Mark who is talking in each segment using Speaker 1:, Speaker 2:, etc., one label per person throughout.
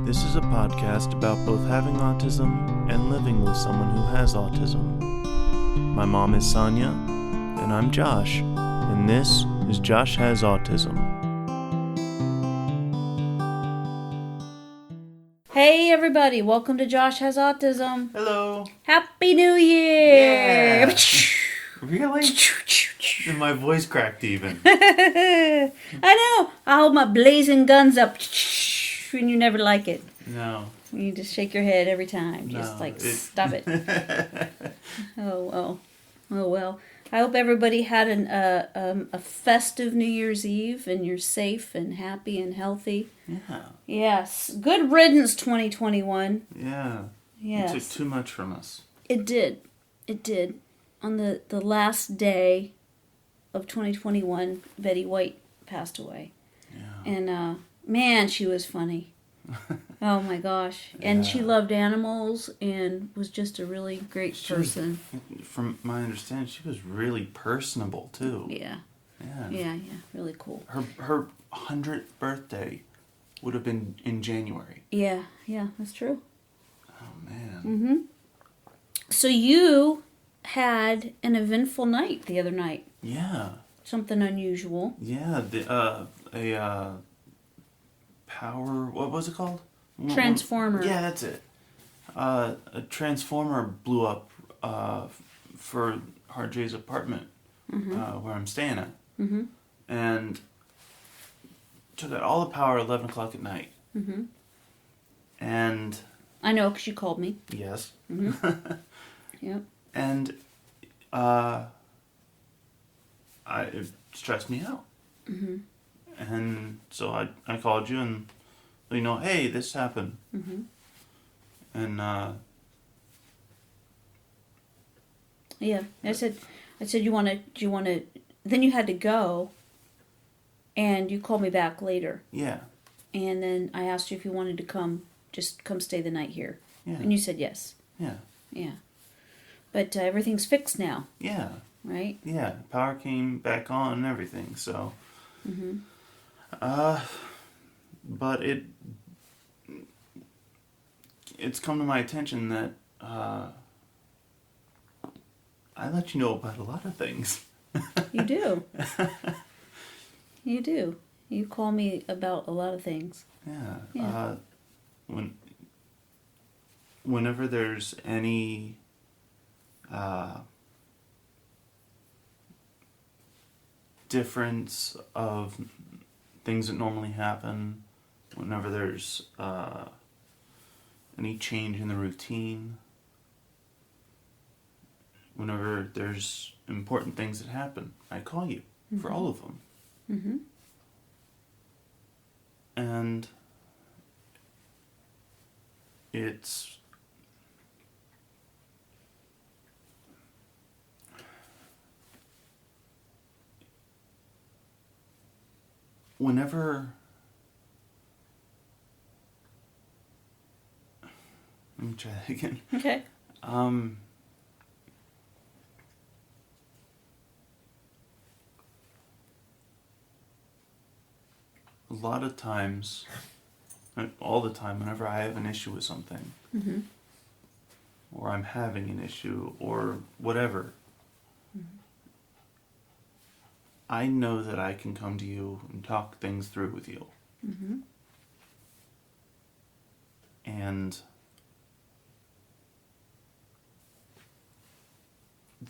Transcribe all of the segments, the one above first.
Speaker 1: This is a podcast about both having autism and living with someone who has autism. My mom is Sonya, and I'm Josh, and this is Josh Has Autism.
Speaker 2: Hey everybody, welcome to Josh Has Autism.
Speaker 1: Hello.
Speaker 2: Happy New Year!
Speaker 1: Yeah. Really? And my voice cracked even.
Speaker 2: I know, I hold my blazing guns up and you never like it.
Speaker 1: No.
Speaker 2: You just shake your head every time, just
Speaker 1: No,
Speaker 2: stop it. Oh well. I hope everybody had a festive New Year's Eve and you're safe and happy and healthy.
Speaker 1: Yeah.
Speaker 2: Yes. Good riddance 2021.
Speaker 1: Yeah.
Speaker 2: Yes.
Speaker 1: It took too much from us.
Speaker 2: It did. On the last day of 2021, Betty White passed away.
Speaker 1: Yeah.
Speaker 2: And man, she was funny. Oh my gosh. And she loved animals and was just a really great person.
Speaker 1: From my understanding, she was really personable too.
Speaker 2: Yeah.
Speaker 1: Yeah.
Speaker 2: Yeah, really cool.
Speaker 1: Her 100th birthday would have been in January.
Speaker 2: Yeah, that's true.
Speaker 1: Oh man.
Speaker 2: Mm-hmm. So you had an eventful night the other night.
Speaker 1: Yeah.
Speaker 2: Something unusual.
Speaker 1: Yeah, a power, what was it called?
Speaker 2: Transformer.
Speaker 1: Yeah, that's it. A transformer blew up for RJ's apartment, where I'm staying at.
Speaker 2: Mm-hmm.
Speaker 1: And took out all the power at 11 o'clock at night.
Speaker 2: Mm-hmm.
Speaker 1: And...
Speaker 2: I know, because you called me.
Speaker 1: Yes.
Speaker 2: Mm-hmm. Yep.
Speaker 1: And it stressed me out.
Speaker 2: Mm-hmm.
Speaker 1: And so I called you and, hey, this happened.
Speaker 2: Mm-hmm.
Speaker 1: And
Speaker 2: yeah, I said, do you want to? Then you had to go, and you called me back later.
Speaker 1: Yeah.
Speaker 2: And then I asked you if you wanted to come stay the night here.
Speaker 1: Yeah.
Speaker 2: And you said yes.
Speaker 1: Yeah.
Speaker 2: Yeah. But everything's fixed now.
Speaker 1: Yeah.
Speaker 2: Right?
Speaker 1: Yeah. Power came back on and everything, so.
Speaker 2: Mm-hmm.
Speaker 1: But it's come to my attention that I let you know about a lot of things.
Speaker 2: You do. You do. You call me about a lot of things.
Speaker 1: Yeah.
Speaker 2: Yeah.
Speaker 1: Whenever there's any difference of things that normally happen, whenever there's any change in the routine, whenever there's important things that happen, I call you for all of them.
Speaker 2: Mm-hmm.
Speaker 1: And it's whenever let me try that again.
Speaker 2: Okay.
Speaker 1: A lot of times, all the time, whenever I have an issue with something,
Speaker 2: Mm-hmm.
Speaker 1: or I'm having an issue, or whatever, I know that I can come to you and talk things through with you.
Speaker 2: Mm-hmm.
Speaker 1: And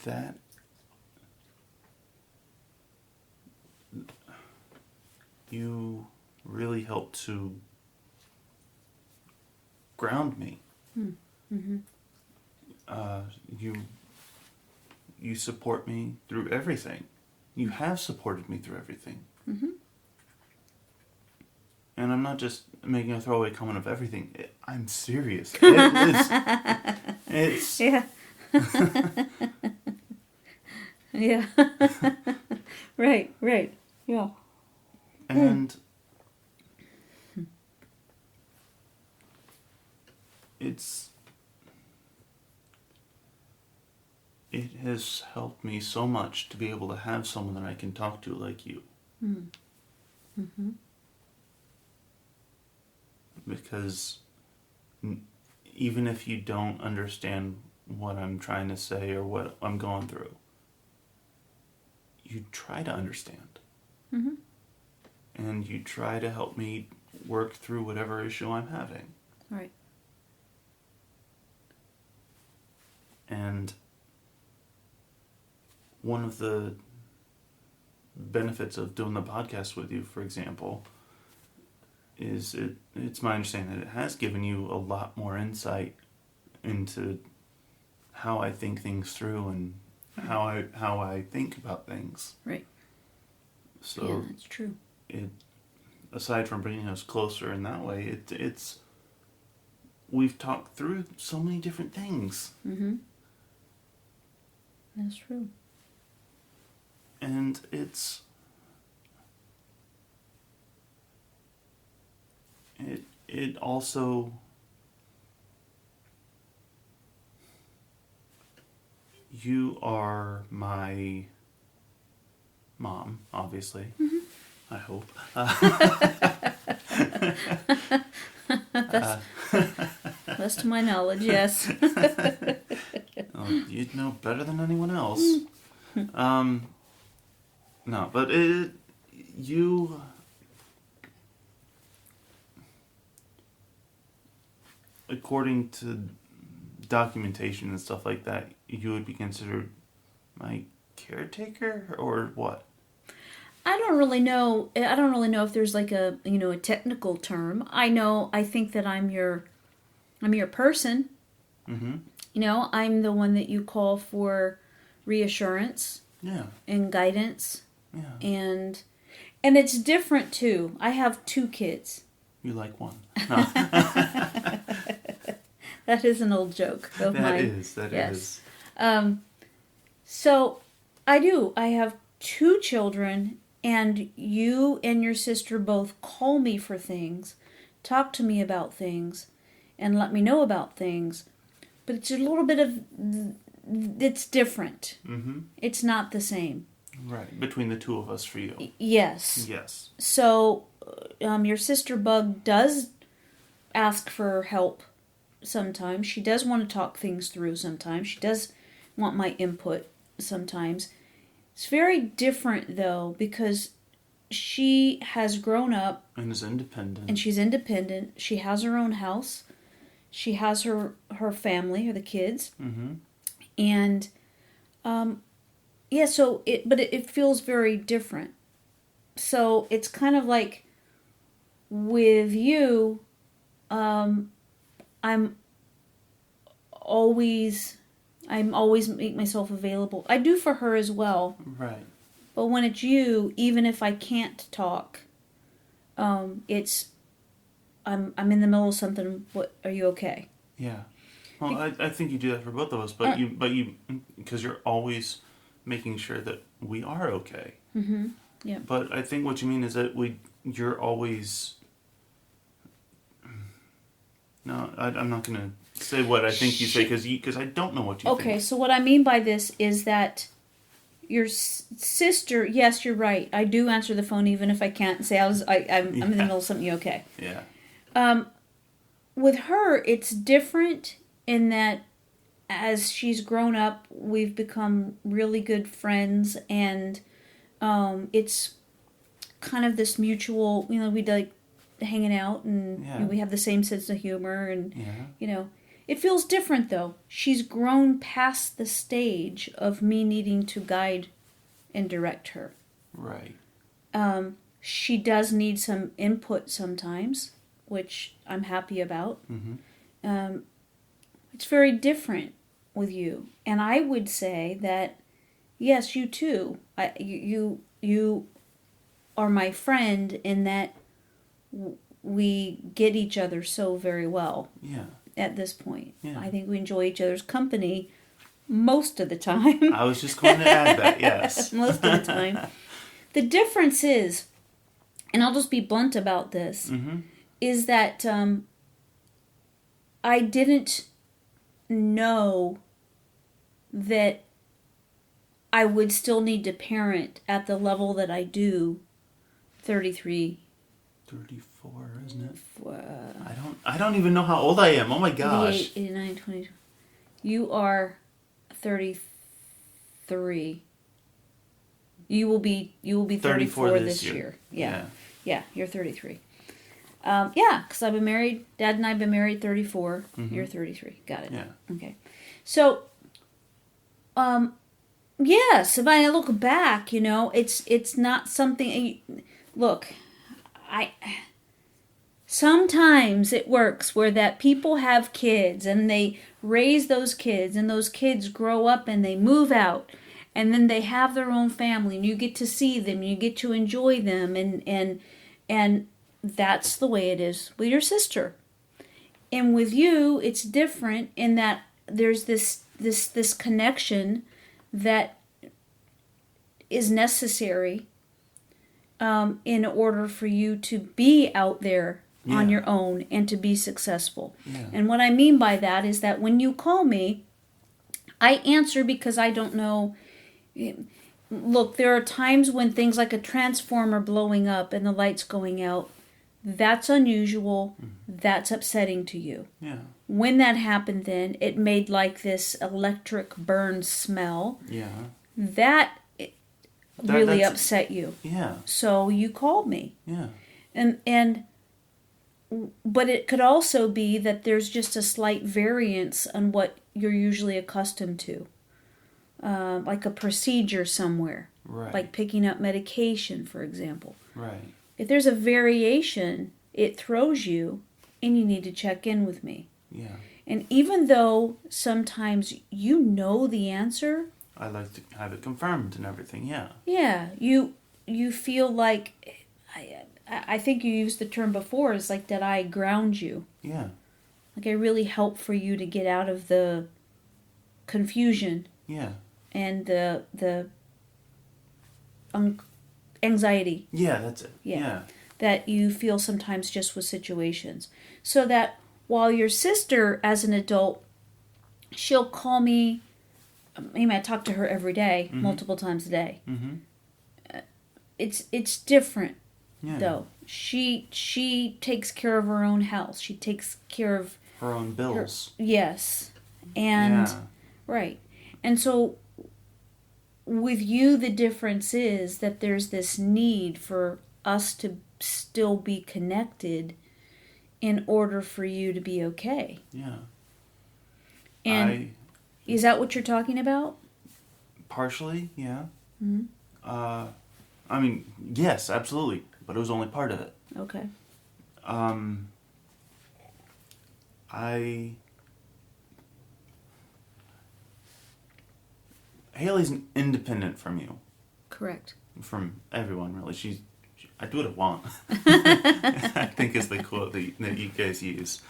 Speaker 1: that you really help to ground me.
Speaker 2: Mm-hmm.
Speaker 1: You support me through everything. You have supported me through everything.
Speaker 2: Mm-hmm.
Speaker 1: And I'm not just making a throwaway comment of everything. I'm serious. It's
Speaker 2: Yeah. Yeah. Right. Yeah.
Speaker 1: And it has helped me so much to be able to have someone that I can talk to like you.
Speaker 2: Mm-hmm.
Speaker 1: Because even if you don't understand what I'm trying to say or what I'm going through, you try to understand.
Speaker 2: Mm-hmm.
Speaker 1: And you try to help me work through whatever issue I'm having.
Speaker 2: Right.
Speaker 1: And one of the benefits of doing the podcast with you, for example, is it's my understanding that it has given you a lot more insight into how I think things through and how I think about things.
Speaker 2: Right.
Speaker 1: So
Speaker 2: yeah, that's true.
Speaker 1: It, aside from bringing us closer in that way, it's we've talked through so many different things.
Speaker 2: Mm-hmm. That's true.
Speaker 1: And it also, you are my mom, obviously.
Speaker 2: Mm-hmm.
Speaker 1: I hope.
Speaker 2: That's to my knowledge, yes.
Speaker 1: You'd know better than anyone else. No, but you, according to documentation and stuff like that, you would be considered my caretaker or what?
Speaker 2: I don't really know if there's like a technical term. I think that I'm your person.
Speaker 1: Mm-hmm.
Speaker 2: I'm the one that you call for reassurance.
Speaker 1: Yeah.
Speaker 2: And guidance.
Speaker 1: Yeah.
Speaker 2: And it's different too. I have 2 kids.
Speaker 1: You like one. No.
Speaker 2: That is an old joke of mine.
Speaker 1: That
Speaker 2: yes.
Speaker 1: is.
Speaker 2: So I do. I have 2 children, and you and your sister both call me for things, talk to me about things, and let me know about things. But it's a little bit of, it's different.
Speaker 1: Mm-hmm.
Speaker 2: It's not the same.
Speaker 1: Right. Between the 2 of us for you.
Speaker 2: Yes.
Speaker 1: Yes.
Speaker 2: So, your sister Bug does ask for help sometimes. She does want to talk things through sometimes. She does want my input sometimes. It's very different, though, because she has grown up.
Speaker 1: And is independent.
Speaker 2: And she's independent. She has her own house. She has her family, or the kids.
Speaker 1: Mm-hmm.
Speaker 2: And, so it feels very different. So it's kind of like with you, I'm always make myself available. I do for her as well.
Speaker 1: Right.
Speaker 2: But when it's you, even if I can't talk, it's I'm in the middle of something. What, are you okay?
Speaker 1: Yeah. Well, I think you do that for both of us, but you because you're always making sure that we are okay.
Speaker 2: Mm-hmm. Yeah.
Speaker 1: But I think what you mean is that you're always. No, I'm not going to say what I think you say because I don't know what you think.
Speaker 2: Okay, so what I mean by this is that your sister, yes, you're right. I do answer the phone even if I can't say I'm in the middle of something. You okay?
Speaker 1: Yeah.
Speaker 2: With her, it's different in that as she's grown up, we've become really good friends, and it's kind of this mutual. We like hanging out, and we have the same sense of humor, and it feels different though. She's grown past the stage of me needing to guide and direct her.
Speaker 1: Right.
Speaker 2: She does need some input sometimes, which I'm happy about.
Speaker 1: Mm-hmm.
Speaker 2: It's very different with you, and I would say that yes, you too. You are my friend in that we get each other so very well.
Speaker 1: Yeah.
Speaker 2: At this point,
Speaker 1: yeah.
Speaker 2: I think we enjoy each other's company most of the time.
Speaker 1: I was just going to add that. Yes.
Speaker 2: Most of the time. The difference is, and I'll just be blunt about this,
Speaker 1: mm-hmm.
Speaker 2: is that I didn't know that I would still need to parent at the level that I do 34,
Speaker 1: isn't it? I don't even know how old I am. Oh my gosh.
Speaker 2: 88, 89, 20. You are 33. You will be 34 this year. Yeah. Yeah, you're 33. Yeah, because I've been married. Dad and I have been married 34. Mm-hmm. You're 33. Got it.
Speaker 1: Yeah.
Speaker 2: Okay. So, yes, if I look back, it's not something. Look, sometimes it works where that people have kids and they raise those kids and those kids grow up and they move out and then they have their own family and you get to see them, you get to enjoy them and that's the way it is with your sister. And with you, it's different in that there's this connection that is necessary in order for you to be out there on your own and to be successful. Yeah. And what I mean by that is that when you call me, I answer because I don't know. Look, there are times when things like a transformer blowing up and the lights going out, that's unusual. Mm-hmm. That's upsetting to you. Yeah. When that happened then, it made like this electric burn smell. Yeah. That really upset you. Yeah. So you called me. Yeah. But it could also be that there's just a slight variance on what you're usually accustomed to. Like a procedure somewhere. Right. Like picking up medication, for example. Right. If there's a variation, it throws you, and you need to check in with me. Yeah. And even though sometimes you know the answer,
Speaker 1: I like to have it confirmed and everything. Yeah.
Speaker 2: Yeah. You feel like I think you used the term before. It's like that I ground you. Yeah. Like I really help for you to get out of the confusion. Yeah. And the anxiety.
Speaker 1: Yeah, that's it. Yeah.
Speaker 2: That you feel sometimes just with situations. So that while your sister, as an adult, she'll call me. I talk to her every day, mm-hmm. multiple times a day. Mm-hmm. It's different, though. She takes care of her own health. She takes care of
Speaker 1: her own bills.
Speaker 2: Yes, and right, and so with you, the difference is that there's this need for us to still be connected in order for you to be okay. Yeah. And is that what you're talking about?
Speaker 1: Partially, yeah. Mm-hmm. I mean, yes, absolutely, but it was only part of it. Okay. Haley's independent from you.
Speaker 2: Correct.
Speaker 1: From everyone, really. I do what I want. I think is the quote that you guys use.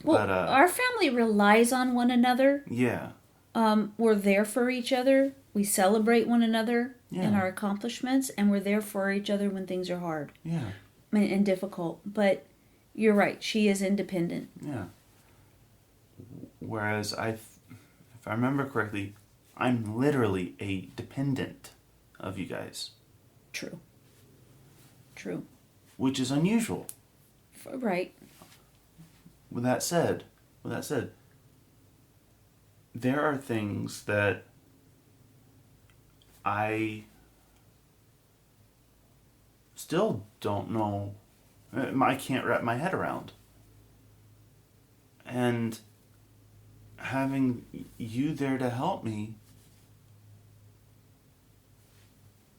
Speaker 2: Well, but, our family relies on one another. Yeah. We're there for each other. We celebrate one another and our accomplishments, and we're there for each other when things are hard. Yeah. And difficult. But you're right. She is independent. Yeah.
Speaker 1: Whereas if I remember correctly, I'm literally a dependent of you guys.
Speaker 2: True.
Speaker 1: Which is unusual.
Speaker 2: Right.
Speaker 1: With that said, there are things that I still don't know. I can't wrap my head around. And having you there to help me,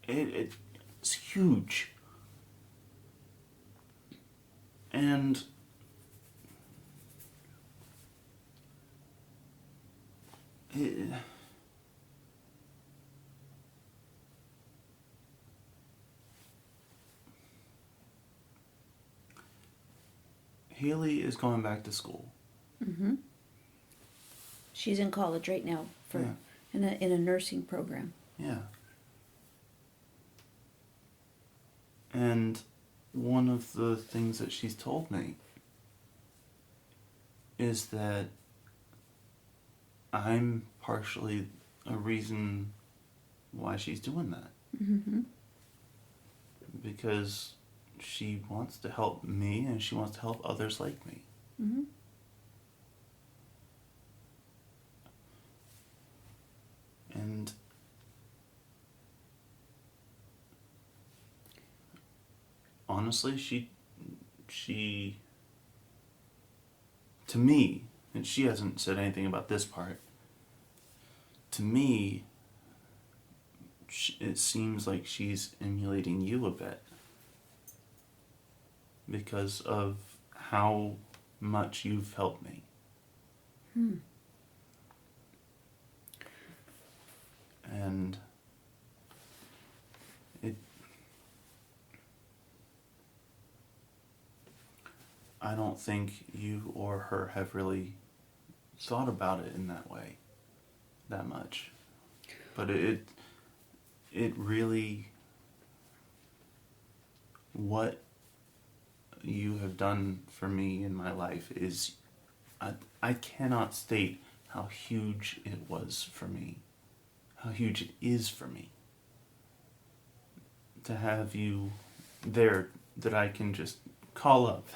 Speaker 1: it's huge. And Haley is going back to school. Mm-hmm.
Speaker 2: She's in college right now in a nursing program.
Speaker 1: Yeah. And one of the things that she's told me is that I'm partially a reason why she's doing that. Mm-hmm. Because she wants to help me and she wants to help others like me.
Speaker 2: Mm-hmm.
Speaker 1: And honestly, she, to me, and she hasn't said anything about this part, to me, it seems like she's emulating you a bit because of how much you've helped me. And I don't think you or her have really thought about it in that way that much. But it really, what you have done for me in my life is, I cannot state how huge it was for me, how huge it is for me to have you there that I can just call up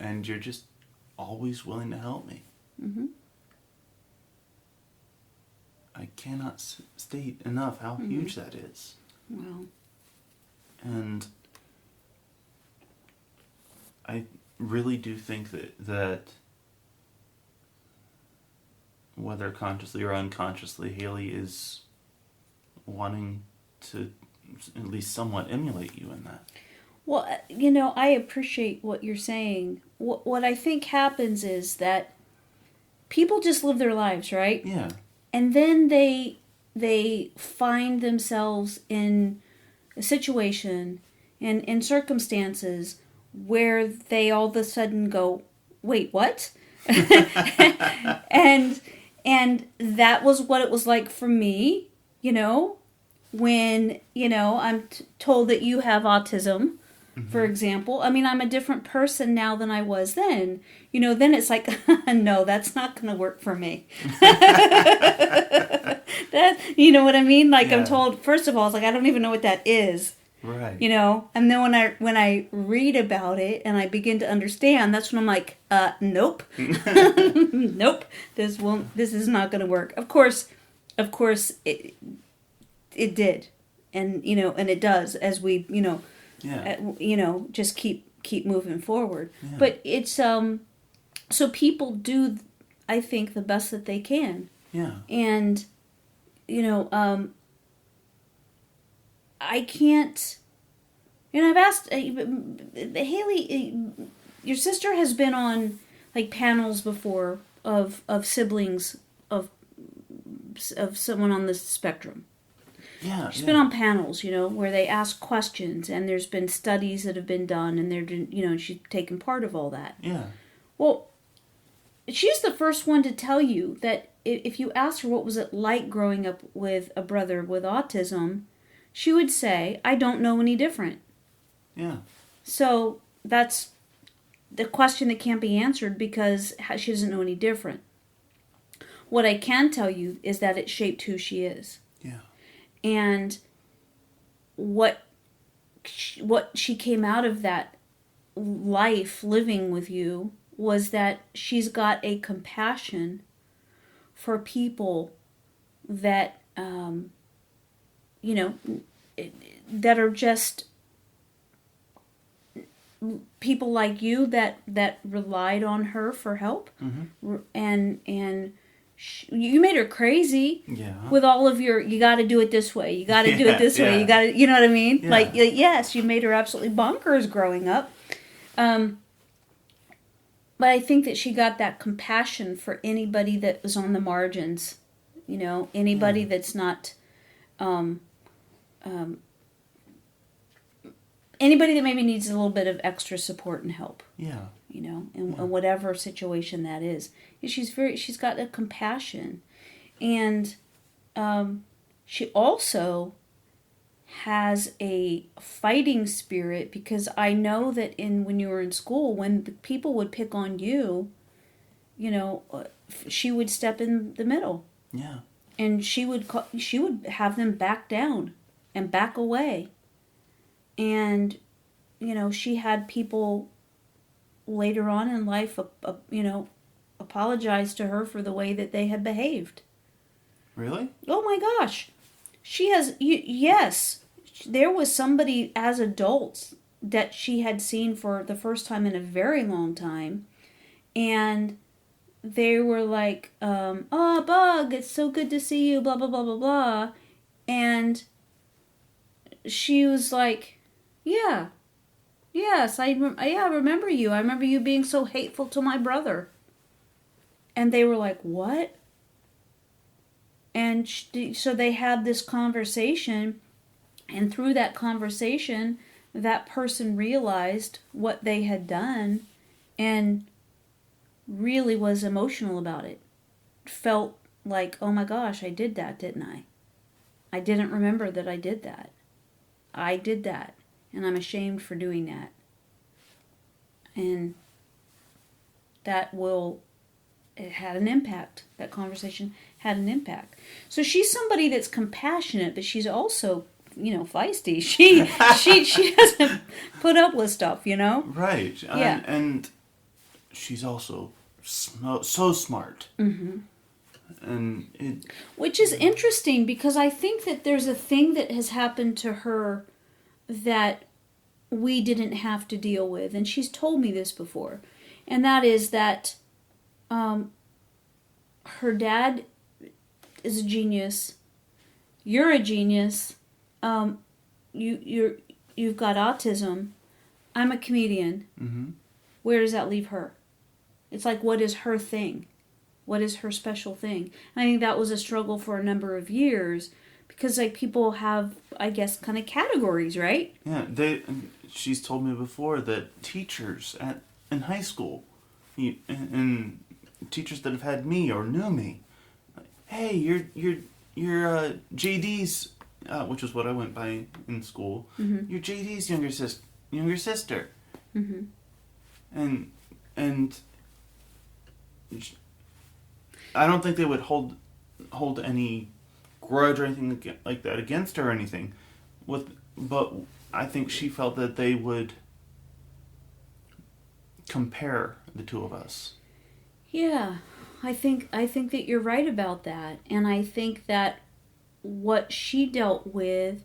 Speaker 1: and you're just always willing to help me.
Speaker 2: Mm-hmm.
Speaker 1: I cannot state enough how huge that is.
Speaker 2: Wow.
Speaker 1: And I really do think that whether consciously or unconsciously, Haley is wanting to at least somewhat emulate you in that.
Speaker 2: Well, I appreciate what you're saying. What I think happens is that people just live their lives, right?
Speaker 1: Yeah.
Speaker 2: And then they find themselves in a situation and in circumstances where they all of a sudden go, wait, what? and that was what it was like for me, when, I'm told that you have autism, for example. I mean, I'm a different person now than I was then. Then it's like, no, that's not going to work for me. That, you know what I mean? Like, yeah. I'm told, first of all, it's like, I don't even know what that is.
Speaker 1: Right.
Speaker 2: And then when I read about it and I begin to understand, that's when I'm like, nope. Nope. This is not going to work. Of course it did. And, and it does as we, just keep moving forward. Yeah. But it's, so people do, I think, the best that they can.
Speaker 1: Yeah.
Speaker 2: And, I can't, I've asked, Haley, your sister has been on, like, panels before of siblings of someone on the spectrum.
Speaker 1: Yeah,
Speaker 2: She's been on panels, where they ask questions, and there's been studies that have been done, and they're, she's taken part of all that.
Speaker 1: Yeah.
Speaker 2: Well, she's the first one to tell you that if you asked her what was it like growing up with a brother with autism, she would say, I don't know any different.
Speaker 1: Yeah.
Speaker 2: So that's the question that can't be answered because she doesn't know any different. What I can tell you is that it shaped who she is.
Speaker 1: Yeah.
Speaker 2: And what she came out of that life living with you was that she's got a compassion for people that, that are just people like you that relied on her for help. Mm-hmm. And you made her crazy.
Speaker 1: Yeah.
Speaker 2: With all of your, you got to do it this way. You got to do it this way. You got to, you know what I mean? Yeah. Like, yes, you made her absolutely bonkers growing up. But I think that she got that compassion for anybody that was on the margins. Anybody that's not, anybody that maybe needs a little bit of extra support and help.
Speaker 1: Yeah.
Speaker 2: In whatever situation that is. She's got a compassion. And she also has a fighting spirit, because I know that when you were in school, when the people would pick on you, she would step in the middle.
Speaker 1: Yeah.
Speaker 2: And she would have them back down and back away. And she had people later on in life, apologize to her for the way that they had behaved.
Speaker 1: Really?
Speaker 2: Oh my gosh. She has, yes, there was somebody as adults that she had seen for the first time in a very long time. And they were like, oh, Bug, it's so good to see you, blah, blah, blah, blah, blah. And she was like, yeah, yes, I remember you. I remember you being so hateful to my brother. And they were like, what? And so they had this conversation, and through that conversation, that person realized what they had done and really was emotional about it. Felt like, oh my gosh, I did that, didn't I? I didn't remember that I did that. I did that, and I'm ashamed for doing that. And it had an impact. That conversation had an impact. So she's somebody that's compassionate, but she's also, feisty. She doesn't put up with stuff,
Speaker 1: Right.
Speaker 2: Yeah.
Speaker 1: And she's also so smart.
Speaker 2: Mm-hmm.
Speaker 1: And
Speaker 2: which is interesting, because I think that there's a thing that has happened to her that we didn't have to deal with, and she's told me this before, and that is that her dad is a genius. You're a genius. You've got autism. I'm a comedian.
Speaker 1: Mm-hmm.
Speaker 2: Where does that leave her? It's like, what is her thing? What is her special thing? And I think that was a struggle for a number of years, because like people have, I guess, kind of categories, right?
Speaker 1: Yeah, she's told me before that teachers in high school, and teachers that have had me or knew me, hey, you're JD's, which is what I went by in school.
Speaker 2: Mm-hmm.
Speaker 1: You're JD's younger sister.
Speaker 2: Mm-hmm.
Speaker 1: And I don't think they would hold any grudge or anything like that against her or anything. But I think she felt that they would compare the two of us.
Speaker 2: Yeah, I think that you're right about that, and I think that what she dealt with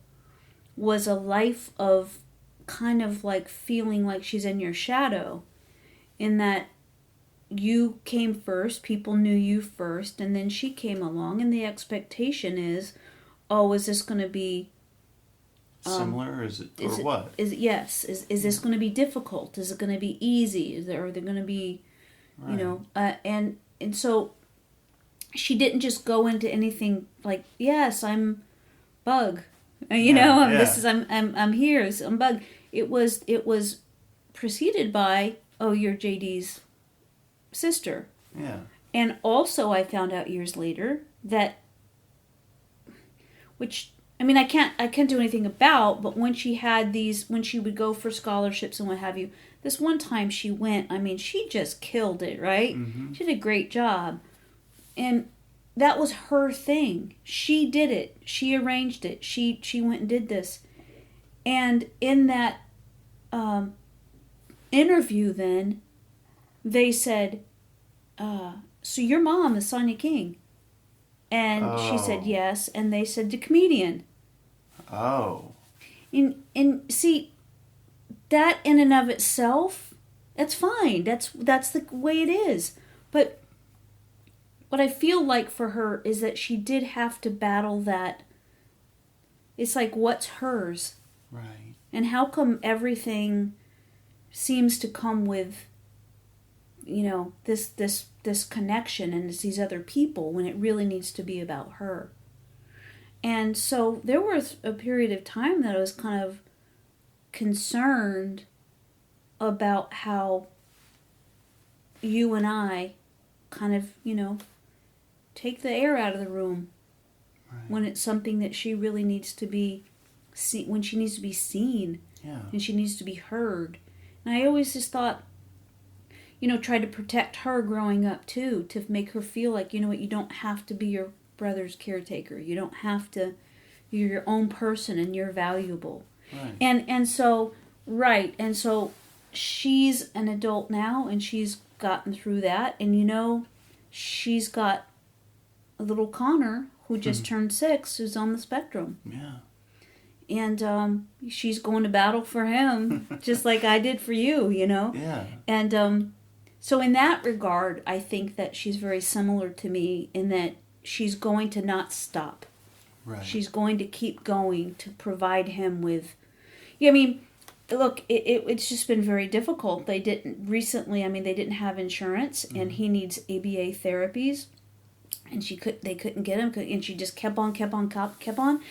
Speaker 2: was a life of kind of like feeling like she's in your shadow, in that you came first, people knew you first, and then she came along, and the expectation is, oh, is this going to be
Speaker 1: similar, or what?
Speaker 2: Is this going to be difficult? Is it going to be easy? Are there going to be,
Speaker 1: right.
Speaker 2: And so she didn't just go into anything like, yes, I'm Bug, this is I'm here, so I'm Bug. It was preceded by, oh, you're JD's sister.
Speaker 1: Yeah.
Speaker 2: And also I found out years later that, which I can't do anything about, but when she would go for scholarships and what have you, this one time she went, she just killed it, right?
Speaker 1: Mm-hmm.
Speaker 2: She did a great job. And that was her thing. She did it. She arranged it. She went and did this. And in that interview then, they said, so your mom is Sonya King? And she said yes, and they said the comedian.
Speaker 1: Oh.
Speaker 2: And see, that in and of itself, that's fine. That's the way it is. But what I feel like for her is that she did have to battle that. It's like, what's hers?
Speaker 1: Right.
Speaker 2: And how come everything seems to come with, this connection and it's these other people when it really needs to be about her? And so there was a period of time that I was kind of concerned about how you and I kind of, take the air out of the room.
Speaker 1: Right.
Speaker 2: When it's something that she really needs to be when she needs to be seen.
Speaker 1: Yeah.
Speaker 2: And she needs to be heard. And I always just thought, tried to protect her growing up too, to make her feel like, you don't have to be your brother's caretaker. You don't have to, you're your own person and you're valuable.
Speaker 1: Right.
Speaker 2: And so Right. And so she's an adult now and she's gotten through that. And she's got a little Connor who just turned 6 who's on the spectrum.
Speaker 1: Yeah.
Speaker 2: And she's going to battle for him just like I did for you.
Speaker 1: Yeah.
Speaker 2: And so in that regard, I think that she's very similar to me in that she's going to not stop.
Speaker 1: Right.
Speaker 2: She's going to keep going to provide him with... Yeah, I mean, look, it's just been very difficult. They didn't have insurance, and he needs ABA therapies, and they couldn't get him, and she just kept on,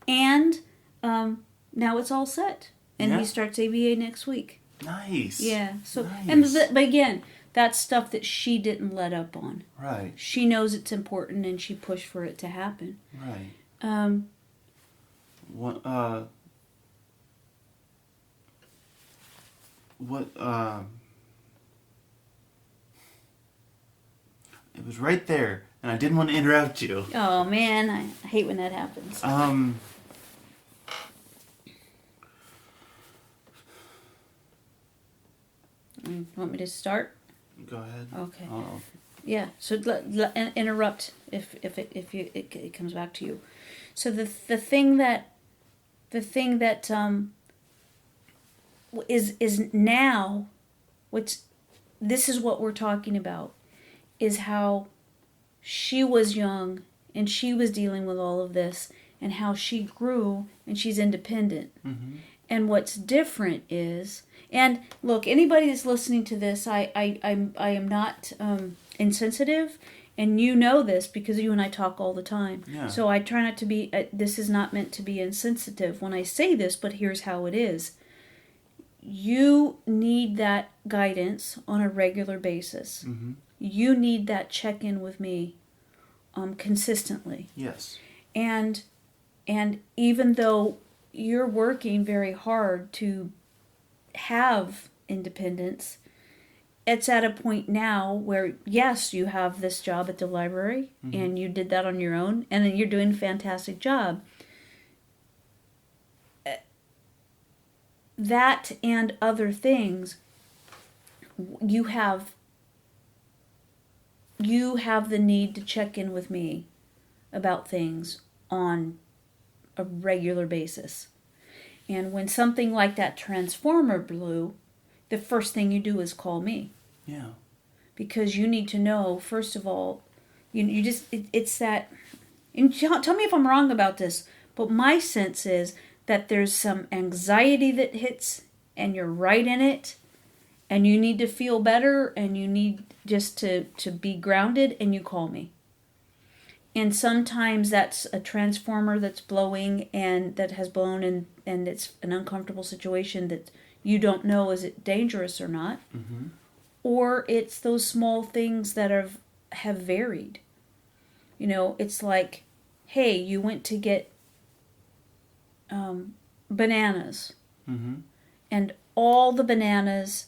Speaker 2: and now it's all set, and he starts ABA next week.
Speaker 1: Nice.
Speaker 2: Yeah. So,
Speaker 1: nice.
Speaker 2: But again, that's stuff that she didn't let up on.
Speaker 1: Right.
Speaker 2: She knows it's important, and she pushed for it to happen.
Speaker 1: Right. It was right there, and I didn't want to interrupt you.
Speaker 2: Oh man, I hate when that happens. You want me to start?
Speaker 1: Go ahead.
Speaker 2: Okay.
Speaker 1: Oh.
Speaker 2: Yeah. So interrupt if it comes back to you. So the thing that is now this is what we're talking about, is how she was young and she was dealing with all of this, and how she grew and she's independent.
Speaker 1: Mm-hmm.
Speaker 2: And what's different is, and look, anybody that's listening to this, I am not insensitive, and you know this because you and I talk all the time.
Speaker 1: Yeah.
Speaker 2: So I try not to be, this is not meant to be insensitive when I say this, but here's how it is. You need that guidance on a regular basis.
Speaker 1: Mm-hmm.
Speaker 2: You need that check-in with me consistently.
Speaker 1: Yes.
Speaker 2: And even though you're working very hard to have independence, it's at a point now where, yes, you have this job at the library, mm-hmm. and you did that on your own, and then you're doing a fantastic job. That and other things, you have the need to check in with me about things on a regular basis. And when something like that transformer blew, the first thing you do is call me.
Speaker 1: Yeah.
Speaker 2: Because you need to know, first of all, you just, it's that, and tell me if I'm wrong about this, but my sense is that there's some anxiety that hits, and you're right in it, and you need to feel better, and you need just to be grounded, and you call me. And sometimes that's a transformer that's blowing, and that has blown, and it's an uncomfortable situation that you don't know, is it dangerous or not?
Speaker 1: Mm-hmm.
Speaker 2: Or it's those small things that have varied. It's like, hey, you went to get bananas,
Speaker 1: mm-hmm.
Speaker 2: and all the bananas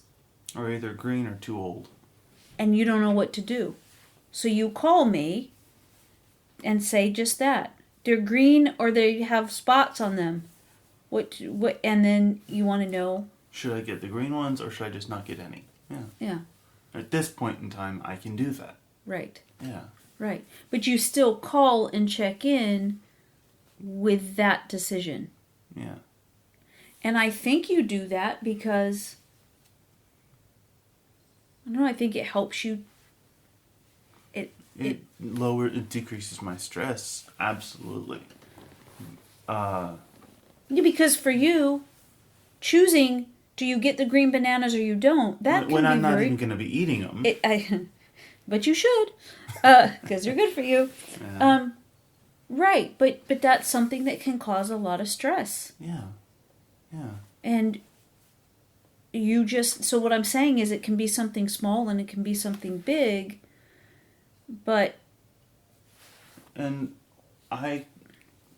Speaker 1: are either green or too old,
Speaker 2: and you don't know what to do. So you call me and say just that. They're green or they have spots on them. What and then you want to know,
Speaker 1: should I get the green ones or should I just not get any? Yeah.
Speaker 2: Yeah.
Speaker 1: At this point in time, I can do that.
Speaker 2: Right.
Speaker 1: Yeah.
Speaker 2: Right. But you still call and check in with that decision.
Speaker 1: Yeah.
Speaker 2: And I think you do that because, I don't know, I think it helps you.
Speaker 1: It decreases my stress. Absolutely.
Speaker 2: Yeah, because for you, choosing, do you get the green bananas or you don't, that
Speaker 1: when
Speaker 2: can
Speaker 1: I'm
Speaker 2: be
Speaker 1: not even going to be eating them.
Speaker 2: But you should, because they're good for you.
Speaker 1: Yeah.
Speaker 2: Right, but that's something that can cause a lot of stress.
Speaker 1: Yeah. Yeah.
Speaker 2: And so what I'm saying is it can be something small and it can be something big, but...
Speaker 1: And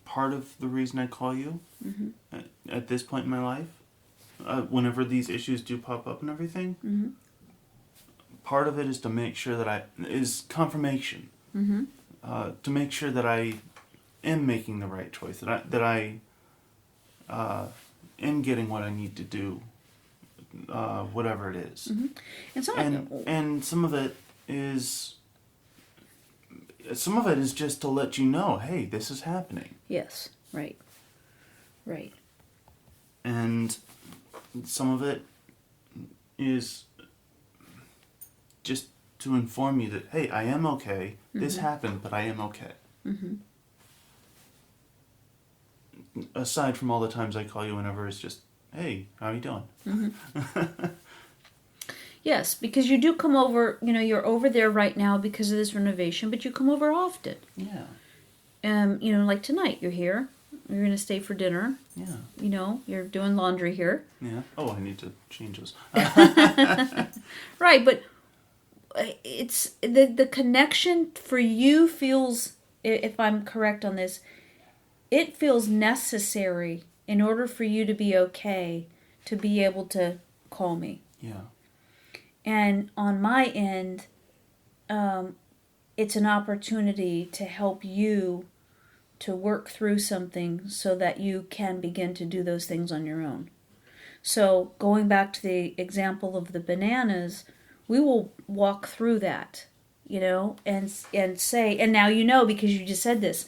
Speaker 1: part of the reason I call you,
Speaker 2: mm-hmm.
Speaker 1: at this point in my life, whenever these issues do pop up and everything,
Speaker 2: mm-hmm.
Speaker 1: part of it is to make sure that is confirmation.
Speaker 2: Mm-hmm.
Speaker 1: To make sure that I am making the right choice, that I am getting what I need to do whatever it is.
Speaker 2: Mm-hmm.
Speaker 1: And some of it is just to let you know, hey, this is happening.
Speaker 2: Yes, right.
Speaker 1: And some of it is just to inform you that, hey, I am okay. This happened, but I am okay.
Speaker 2: Mm-hmm.
Speaker 1: Aside from all the times I call you whenever it's just, hey, how are you doing?
Speaker 2: Mm-hmm. Yes, because you do come over, you're over there right now because of this renovation, but you come over often.
Speaker 1: Yeah.
Speaker 2: Like tonight, you're here. You're going to stay for dinner.
Speaker 1: Yeah.
Speaker 2: You're doing laundry here.
Speaker 1: Yeah. Oh, I need to change those.
Speaker 2: Right, but it's the connection for you feels, if I'm correct on this, it feels necessary in order for you to be okay to be able to call me.
Speaker 1: Yeah.
Speaker 2: And on my end, it's an opportunity to help you to work through something so that you can begin to do those things on your own. So going back to the example of the bananas, we will walk through that, and say, and now because you just said this,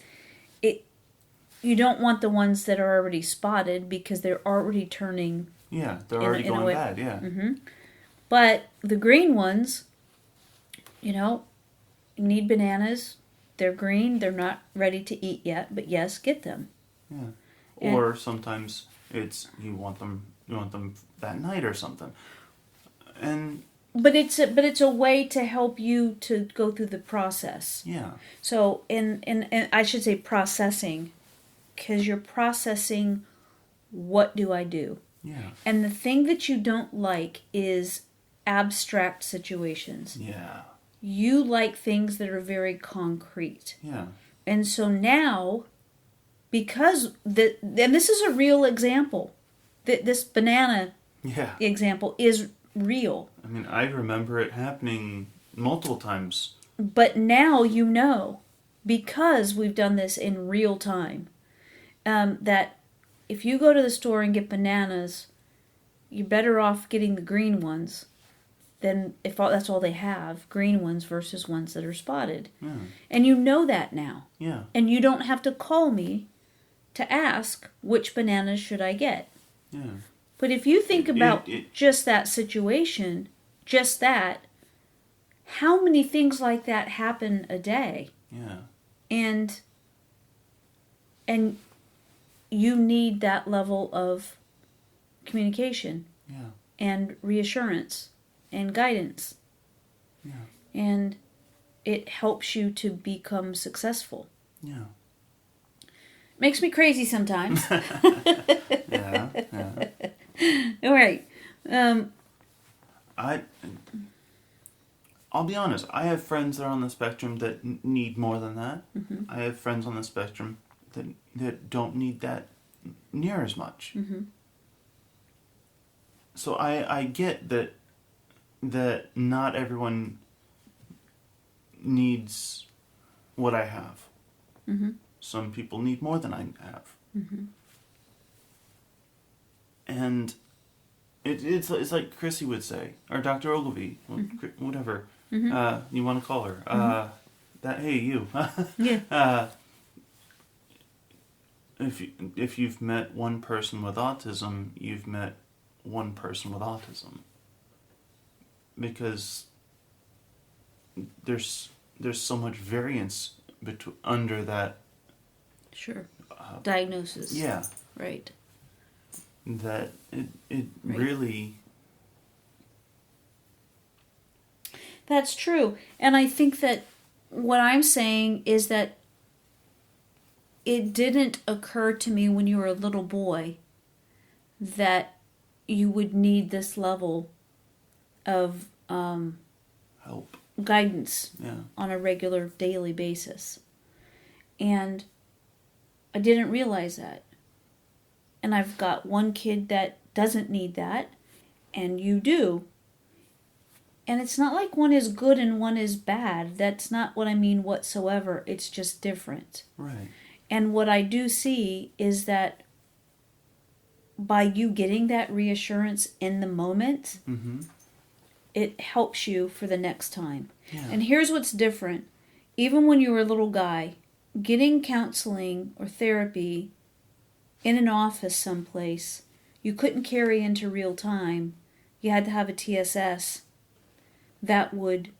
Speaker 2: you don't want the ones that are already spotted because they're already turning.
Speaker 1: Yeah, they're already going bad, yeah.
Speaker 2: Mm-hmm. But the green ones, need bananas. They're green. They're not ready to eat yet, but yes, get them.
Speaker 1: Yeah. Or sometimes it's you want them that night or something. But
Speaker 2: it's a way to help you to go through the process.
Speaker 1: Yeah.
Speaker 2: So and I should say processing, because you're processing what do I do?
Speaker 1: Yeah.
Speaker 2: And the thing that you don't like is abstract situations.
Speaker 1: Yeah.
Speaker 2: You like things that are very concrete.
Speaker 1: Yeah.
Speaker 2: And so now, because and this is a real example, this banana example is real.
Speaker 1: I mean, I remember it happening multiple times.
Speaker 2: But now because we've done this in real time, that if you go to the store and get bananas, you're better off getting the green ones than if that's all they have, green ones versus ones that are spotted.
Speaker 1: Yeah.
Speaker 2: And you know that now.
Speaker 1: Yeah.
Speaker 2: And you don't have to call me to ask which bananas should I get.
Speaker 1: Yeah.
Speaker 2: But if you think about just that situation, just that, how many things like that happen a day?
Speaker 1: Yeah.
Speaker 2: And you need that level of communication.
Speaker 1: Yeah.
Speaker 2: And reassurance and guidance.
Speaker 1: Yeah.
Speaker 2: And it helps you to become successful.
Speaker 1: Yeah.
Speaker 2: Makes me crazy sometimes.
Speaker 1: Yeah.
Speaker 2: All right.
Speaker 1: I'll be honest. I have friends that are on the spectrum that need more than that.
Speaker 2: Mm-hmm.
Speaker 1: I have friends on the spectrum that don't need that near as much.
Speaker 2: Mm-hmm.
Speaker 1: So I get that not everyone needs what I have.
Speaker 2: Mm-hmm.
Speaker 1: Some people need more than I have.
Speaker 2: Mm-hmm.
Speaker 1: And it's like Chrissy would say, or Dr. Ogilvy, whatever you want to call her. That hey you.
Speaker 2: Yeah.
Speaker 1: If you've met one person with autism, you've met one person with autism. Because there's so much variance under that.
Speaker 2: Sure. Diagnosis.
Speaker 1: Yeah.
Speaker 2: Right.
Speaker 1: That it
Speaker 2: Right.
Speaker 1: really.
Speaker 2: That's true. And I think that what I'm saying is that it didn't occur to me when you were a little boy that you would need this level of
Speaker 1: Help.
Speaker 2: Guidance on a regular daily basis. And I didn't realize that. And I've got one kid that doesn't need that, and you do. And it's not like one is good and one is bad. That's not what I mean whatsoever. It's just different.
Speaker 1: Right.
Speaker 2: And what I do see is that by you getting that reassurance in the moment,
Speaker 1: Mm-hmm.
Speaker 2: it helps you for the next time.
Speaker 1: Yeah.
Speaker 2: And here's what's different. Even when you were a little guy, getting counseling or therapy in an office someplace, you couldn't carry into real time. You had to have a TSS that would,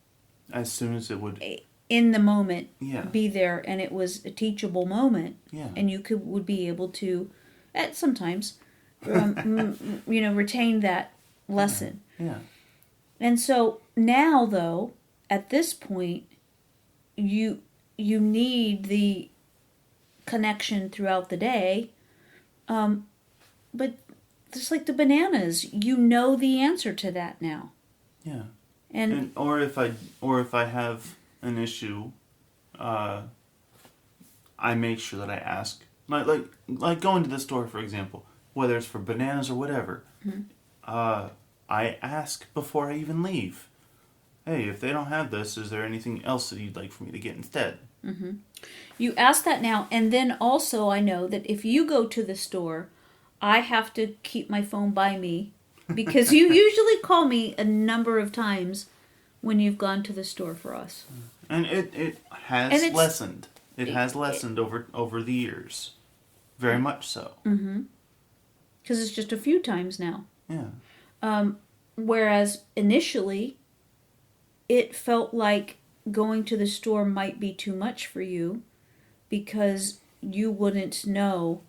Speaker 1: As soon as it would.
Speaker 2: in the moment,
Speaker 1: Yeah.
Speaker 2: be there, and it was a teachable moment.
Speaker 1: Yeah.
Speaker 2: And you would be able to, at sometimes, retain that lesson.
Speaker 1: Yeah.
Speaker 2: And so now, though, at this point, you need the connection throughout the day. But just like the bananas, you know the answer to that now.
Speaker 1: Yeah.
Speaker 2: And
Speaker 1: or if I have an issue, I make sure that I ask. Like going to the store, for example, whether it's for bananas or whatever.
Speaker 2: Mm-hmm.
Speaker 1: I ask before I even leave. Hey, if they don't have this, is there anything else that you'd like for me to get instead?
Speaker 2: Mm-hmm. You ask that now, and then also I know that if you go to the store, I have to keep my phone by me because you usually call me a number of times when you've gone to the store for us.
Speaker 1: And it has lessened. It has lessened over the years. Very much so.
Speaker 2: Mm-hmm. Because it's just a few times now.
Speaker 1: Yeah.
Speaker 2: Whereas initially, it felt like going to the store might be too much for you because you wouldn't know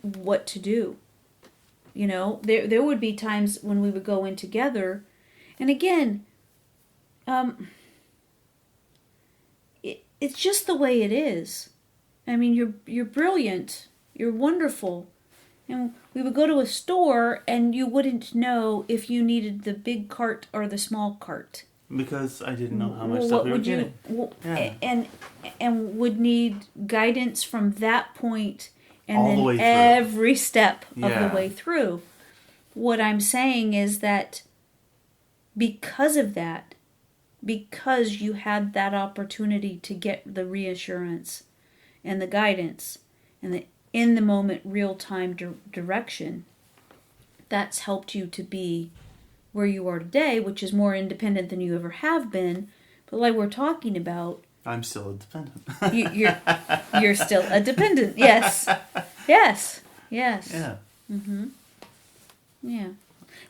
Speaker 2: what to do. You know, there would be times when we would go in together, and again, it's just the way it is. I mean, you're brilliant, you're wonderful, and we would go to a store, and you wouldn't know if you needed the big cart or the small cart.
Speaker 1: Because I didn't know how much stuff we were getting.
Speaker 2: Yeah. And would need guidance from that point and
Speaker 1: all
Speaker 2: then
Speaker 1: the way through.
Speaker 2: Every step of
Speaker 1: Yeah.
Speaker 2: the way through. What I'm saying is that because of that, because you had that opportunity to get the reassurance and the guidance and the in the moment real time direction, that's helped you to be where you are today, which is more independent than you ever have been. But like we're talking about,
Speaker 1: I'm still a dependent.
Speaker 2: you're still a dependent. Yes. Yes. Yes.
Speaker 1: Yeah.
Speaker 2: Mm-hmm. Yeah.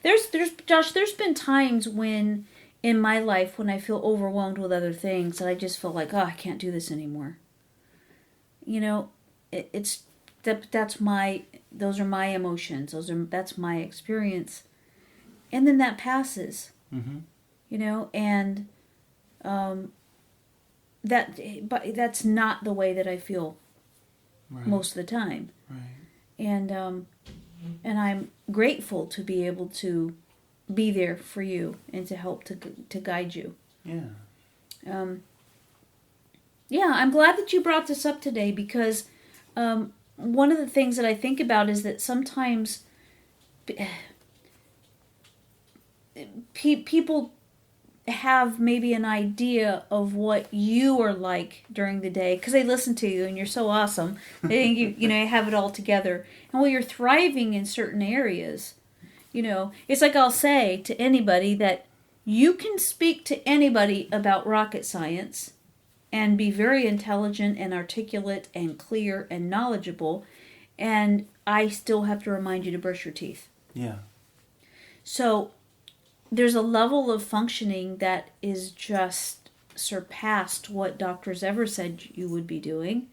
Speaker 2: There's Josh, there's been times when in my life when I feel overwhelmed with other things and I just feel like, oh, I can't do this anymore. You know, those are my emotions. That's my experience. And then that passes.
Speaker 1: Mm-hmm.
Speaker 2: You know, and but that's not the way that I feel most of the time.
Speaker 1: Right.
Speaker 2: And I'm grateful to be able to be there for you and to help to guide you.
Speaker 1: Yeah.
Speaker 2: Yeah, I'm glad that you brought this up today because one of the things that I think about is that sometimes people have maybe an idea of what you are like during the day because they listen to you and you're so awesome. They think you have it all together. And while you're thriving in certain areas, it's like I'll say to anybody that you can speak to anybody about rocket science and be very intelligent and articulate and clear and knowledgeable, and I still have to remind you to brush your teeth.
Speaker 1: Yeah.
Speaker 2: So there's a level of functioning that is just surpassed what doctors ever said you would be doing.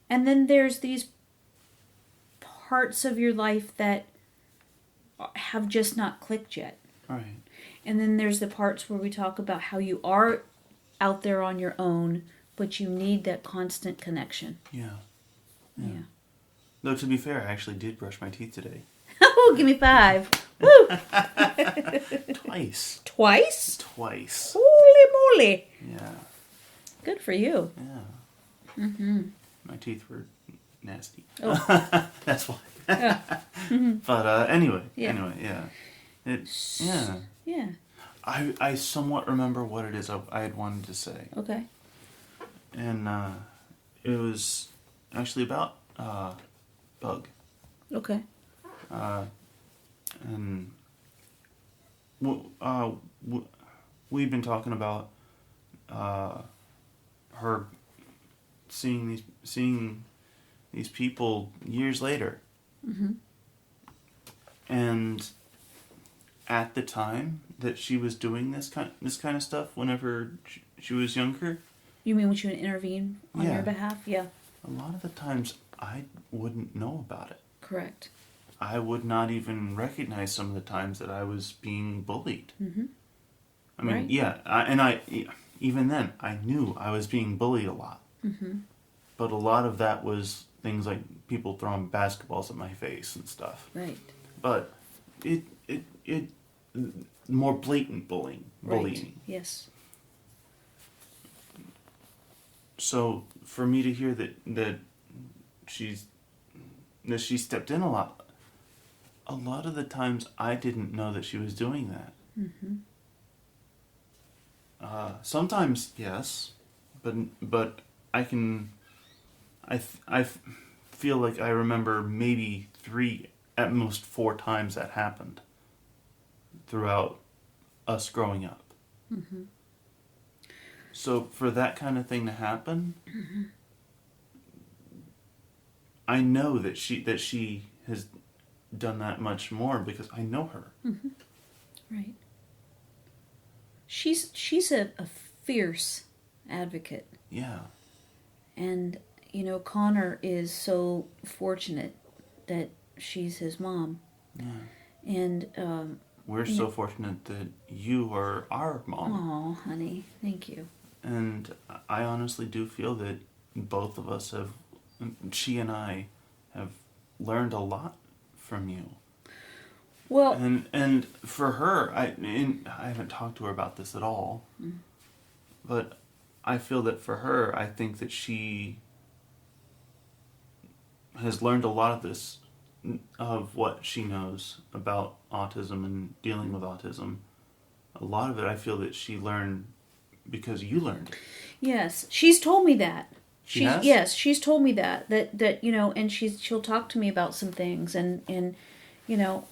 Speaker 2: And then there's these parts of your life that have just not clicked yet.
Speaker 1: Right.
Speaker 2: And then there's the parts where we talk about how you are out there on your own, but you need that constant connection.
Speaker 1: Yeah.
Speaker 2: Yeah.
Speaker 1: Though, to be fair, I actually did brush my teeth today.
Speaker 2: Oh, give me 5. Woo!
Speaker 1: Twice.
Speaker 2: Twice?
Speaker 1: Twice.
Speaker 2: Holy moly.
Speaker 1: Yeah.
Speaker 2: Good for you.
Speaker 1: Yeah.
Speaker 2: Mm-hmm.
Speaker 1: My teeth were nasty.
Speaker 2: Oh.
Speaker 1: That's why.
Speaker 2: Mm-hmm.
Speaker 1: But anyway,
Speaker 2: Yeah.
Speaker 1: Yeah.
Speaker 2: Yeah.
Speaker 1: I somewhat remember what it is I had wanted to say.
Speaker 2: Okay.
Speaker 1: And it was actually about Bug.
Speaker 2: Okay.
Speaker 1: And we've been talking about her seeing these people years later.
Speaker 2: Mm-hmm.
Speaker 1: And at the time that she was doing this kind of stuff, whenever she was younger.
Speaker 2: You mean when she would intervene on your behalf? Yeah.
Speaker 1: A lot of the times I wouldn't know about it.
Speaker 2: Correct.
Speaker 1: I would not even recognize some of the times that I was being bullied.
Speaker 2: Mm-hmm.
Speaker 1: I mean,
Speaker 2: right.
Speaker 1: yeah, even then, I knew I was being bullied a lot.
Speaker 2: Mm-hmm.
Speaker 1: But a lot of that was things like people throwing basketballs at my face and stuff.
Speaker 2: Right.
Speaker 1: But it more blatant bullying.
Speaker 2: Right. Yes.
Speaker 1: So for me to hear that she stepped in a lot of the times I didn't know that she was doing that.
Speaker 2: Mm-hmm.
Speaker 1: Sometimes yes, but I feel like I remember maybe 3, at most 4 times that happened throughout us growing up.
Speaker 2: Mm-hmm.
Speaker 1: So for that kind of thing to happen,
Speaker 2: mm-hmm.
Speaker 1: I know that she has done that much more because I know her.
Speaker 2: Mm-hmm. Right. She's a fierce advocate.
Speaker 1: Yeah.
Speaker 2: And, Connor is so fortunate that she's his mom.
Speaker 1: Yeah.
Speaker 2: And,
Speaker 1: we're so fortunate that you are our mom.
Speaker 2: Oh, honey. Thank you.
Speaker 1: And I honestly do feel that both of us she and I have learned a lot from you.
Speaker 2: Well,
Speaker 1: and for her, I haven't talked to her about this at all, but I feel that for her, I think that she has learned a lot of this, of what she knows about autism and dealing with autism. A lot of it, I feel that she learned because you learned it.
Speaker 2: Yes, she's told me that.
Speaker 1: She has?
Speaker 2: Yes, she's told me that and she'll talk to me about some things and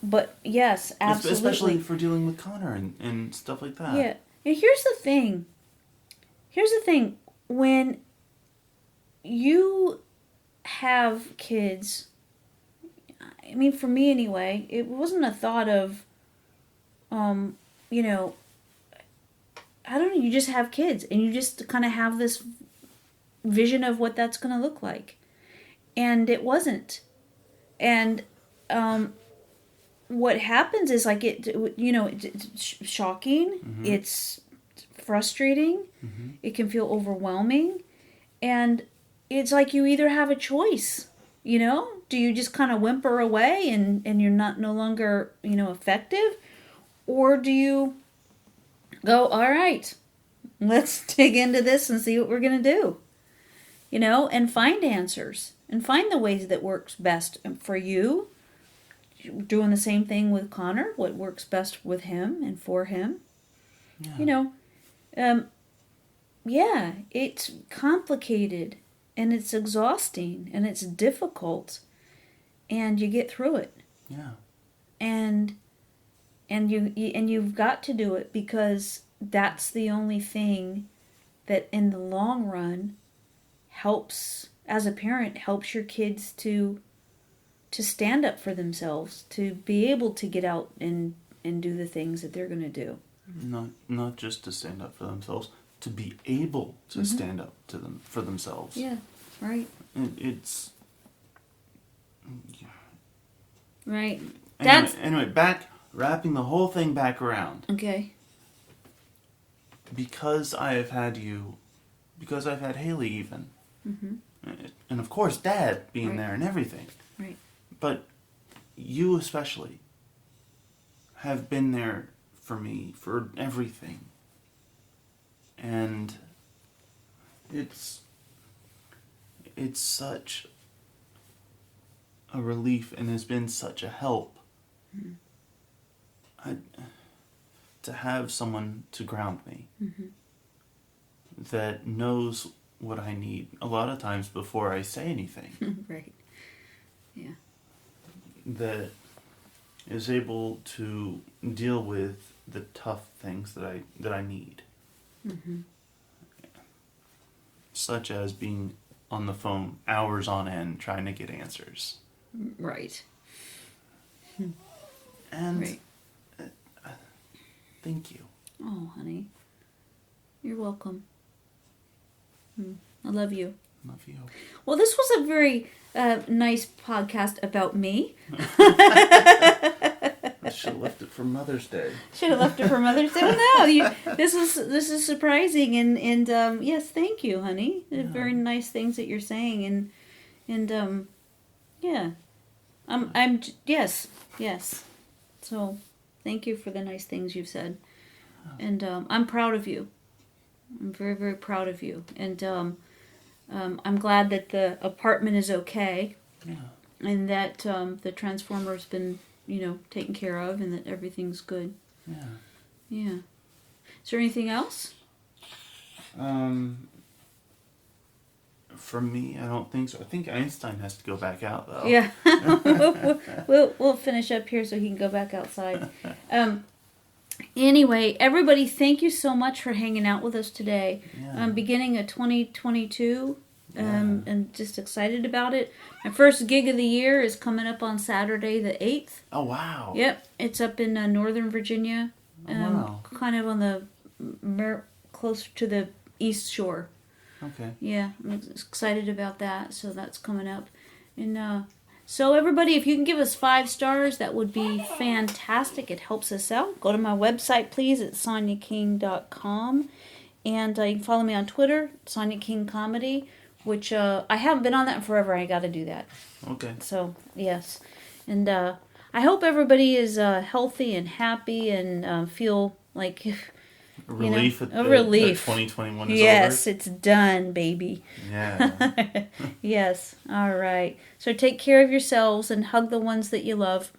Speaker 2: but yes, absolutely.
Speaker 1: Especially for dealing with Connor and stuff like that.
Speaker 2: Yeah. And here's the thing. When you have kids, I mean, for me anyway, it wasn't a thought of, I don't know, you just have kids and you just kind of have this vision of what that's going to look like. And it wasn't. And, what happens is it's shocking.
Speaker 1: Mm-hmm.
Speaker 2: It's frustrating.
Speaker 1: Mm-hmm.
Speaker 2: It can feel overwhelming. And it's like you either have a choice, do you just kind of whimper away and you're no longer, effective? Or do you go, all right, let's dig into this and see what we're going to do, and find answers and find the ways that works best for you. Doing the same thing with Connor, what works best with him and for him.
Speaker 1: Yeah.
Speaker 2: It's complicated and it's exhausting and it's difficult, and you get through it.
Speaker 1: Yeah. And
Speaker 2: you've got to do it because that's the only thing that in the long run helps, as a parent, helps your kids to stand up for themselves, to be able to get out and do the things that they're going to do.
Speaker 1: Not just to stand up for themselves, to be able to
Speaker 2: mm-hmm.
Speaker 1: stand up to them for themselves.
Speaker 2: Yeah, right.
Speaker 1: It's
Speaker 2: right.
Speaker 1: Anyway, wrapping the whole thing back around.
Speaker 2: Okay.
Speaker 1: Because I've had Haley even,
Speaker 2: mm-hmm.
Speaker 1: and of course Dad being
Speaker 2: right.
Speaker 1: there and everything.
Speaker 2: Right.
Speaker 1: But you especially have been there for me for everything. And it's such a relief and has been such a help to have someone to ground me
Speaker 2: mm-hmm.
Speaker 1: that knows what I need a lot of times before I say anything.
Speaker 2: Right. Yeah.
Speaker 1: That is able to deal with the tough things that I need.
Speaker 2: Mm-hmm.
Speaker 1: Such as being on the phone hours on end trying to get answers.
Speaker 2: Right.
Speaker 1: And
Speaker 2: Right.
Speaker 1: Thank you.
Speaker 2: Oh, honey. You're welcome. I love you.
Speaker 1: Love you.
Speaker 2: Well, this was a very nice podcast about me.
Speaker 1: I should have left it for Mother's Day.
Speaker 2: Should have left it for Mother's Day. Well, no, this is surprising, and yes, thank you, honey.
Speaker 1: Yeah.
Speaker 2: Very nice things that you're saying, and yeah, I'm yes. So, thank you for the nice things you've said, and I'm proud of you. I'm very, very proud of you, and I'm glad that the apartment is okay, and that the transformer's been taken care of, and that everything's good. Yeah. Is there anything else?
Speaker 1: For me, I don't think so. I think Einstein has to go back out though.
Speaker 2: Yeah. we'll finish up here so he can go back outside. Anyway, everybody, thank you so much for hanging out with us today.
Speaker 1: Yeah.
Speaker 2: Beginning of 2022. And just excited about it. My first gig of the year is coming up on Saturday the 8th.
Speaker 1: Oh, wow.
Speaker 2: Yep, it's up in Northern Virginia.
Speaker 1: Wow.
Speaker 2: Kind of on the closer to the East Shore.
Speaker 1: Okay.
Speaker 2: Yeah, I'm excited about that. So that's coming up. And so everybody, if you can give us 5 stars, that would be fantastic. It helps us out. Go to my website, please, at sonyaking.com. And you can follow me on Twitter, Sonya King Comedy, which I haven't been on that in forever. I got to do that.
Speaker 1: Okay.
Speaker 2: So, yes. And I hope everybody is healthy and happy and feel like...
Speaker 1: Relief at
Speaker 2: a relief.
Speaker 1: That 2021 is
Speaker 2: yes,
Speaker 1: over.
Speaker 2: it's done, baby.
Speaker 1: Yeah.
Speaker 2: Yes. All right. So take care of yourselves and hug the ones that you love.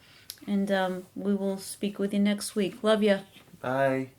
Speaker 2: And we will speak with you next week. Love you.
Speaker 1: Bye.